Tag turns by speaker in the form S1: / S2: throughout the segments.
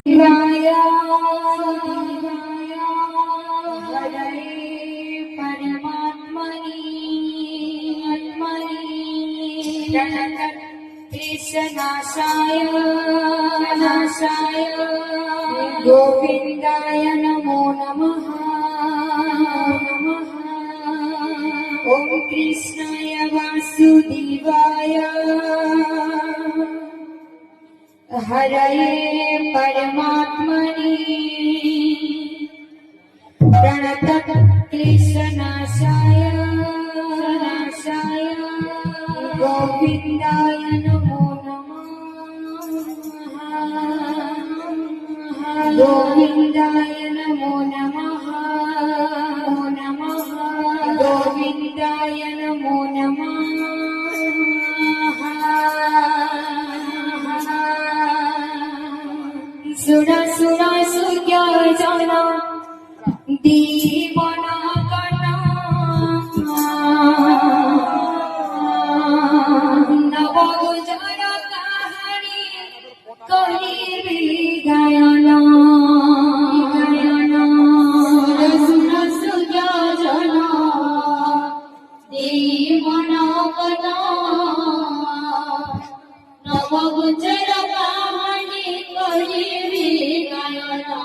S1: हरे परमात्मनि कृष्णाशाय गोविन्दाय नमो नमः। ॐ कृष्णाय वासुदेवाय हरये परमात्मनि प्रणत क्लेशनाशाय गोविन्दाय नमो नमः। गोविन्दाय नमो नमः। गोविन्दाय नमो नमः। सुना सुना सुज्ञ जना दीवाना कना नव गुजर कहानी कही गायना सुना सुज्ञ जना दीवाना कना नव गुजर कहानी कही गायना।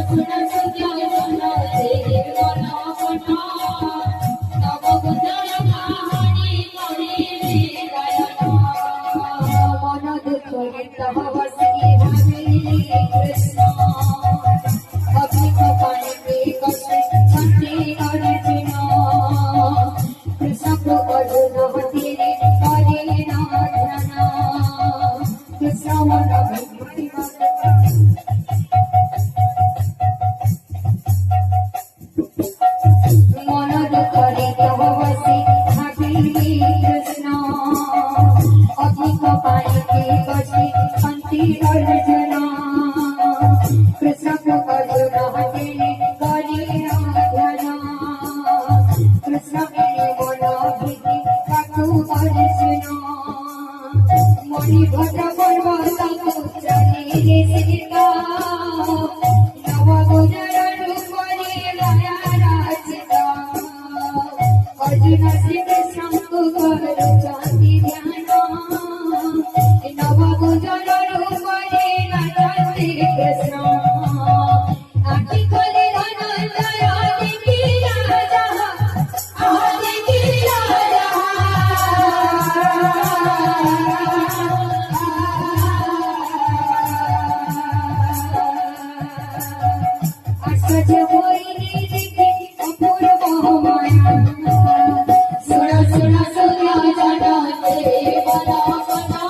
S1: सुन सुज्ञ जन जीवन कथा नवकुंजर कहानी करिबी गायन मन दुख गीत बसी भावी कृष्ण अग्निक पानी के कष्ट शांति अर्जुन कृष्ण को अर्जुन तेरे करे ना ध्यान कृष्ण मन भक्ति मन दुख गीत बसी भावी कृष्ण अग्निक पानी के कष्ट शांति अर्जुन कृष्ण को अर्जुन तेरे करे ना ध्यान कृष्ण मेरे मन भीति काकू अर्जुन मणिभद्र पर्वत को चले सीता नव गुजर रूप लया राचिता अर्जुन श्री कृष्ण को करुचंदी ध्यान नव गुजर रूप नाचंदी कृष्ण आखि खोले धनंजय देखी राजा देखी राजा आश्चर्य होइनी देखी अपूर्व माया सुन सुन सुन जन देवन कथा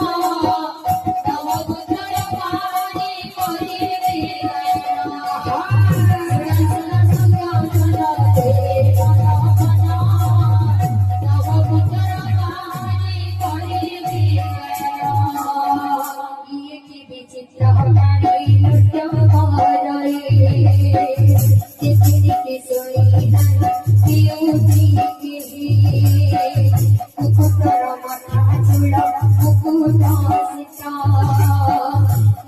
S1: नव गुजर कहानी करिबी गायन सुन सुन सुन जन देवन कथा नव गुजर कहानी करिबी गायन ये की विचित्र प्राणी नृत्य करे देखी सोई नन पियोती की मुकुटर माथा चूड़ मुकुट सीता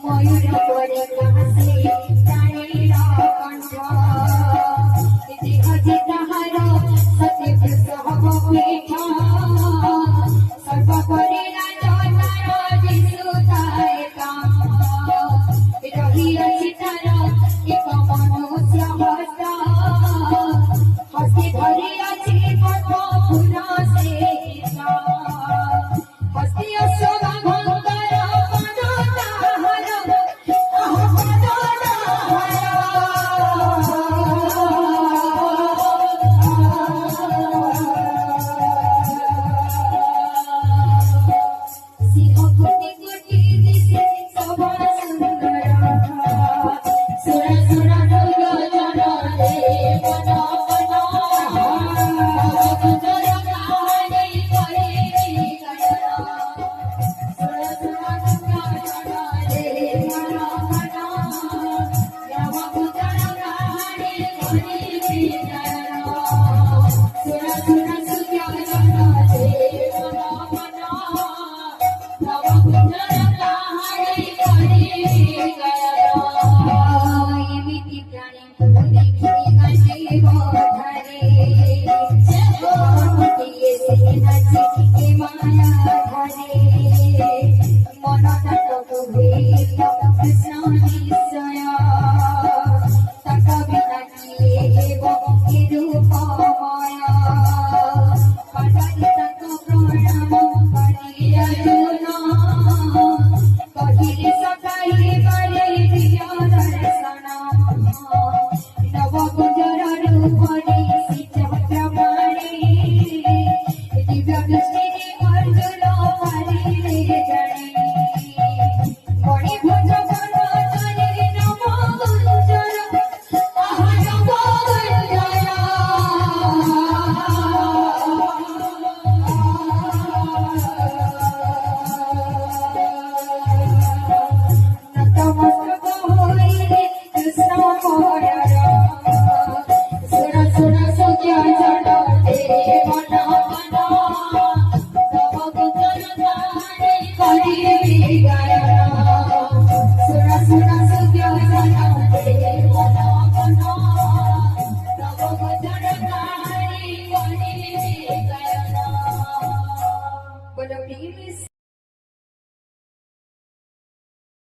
S1: मयूर पड़े कासे प्राणीरा कंठ देह जितहर सत्य प्रसव पीठा सर्व करेला जटार दिसुताय काम रही रचितार एक मनुष्य हस्ता हस्ती भरी अछि पथ पुरा से हस्ती अश्व भंगर पद ताहर पद सिंह कोटि कोटि दिशे शोभा सुंदर सुर सुर दुर्ग जन देवन कथा गुजर कहानी करिबी गायन सुर सुर दुर्ग जन देवन कथा गुजर कहानी करिबी गायन सुर सुर सुज्ञ जन देवन कथा नवकुंजर कहानी करिबी गायन एमिति प्राणी देखी गाने बधारे मोहमतिये से नाची के माया धारे मन तक भेद कृष्ण निश्चय तक बिना किए हेब कि रूप माया पांडवी तक प्रणाम करि अर्जुन कहिले सकाई करे प्रिय दर्शन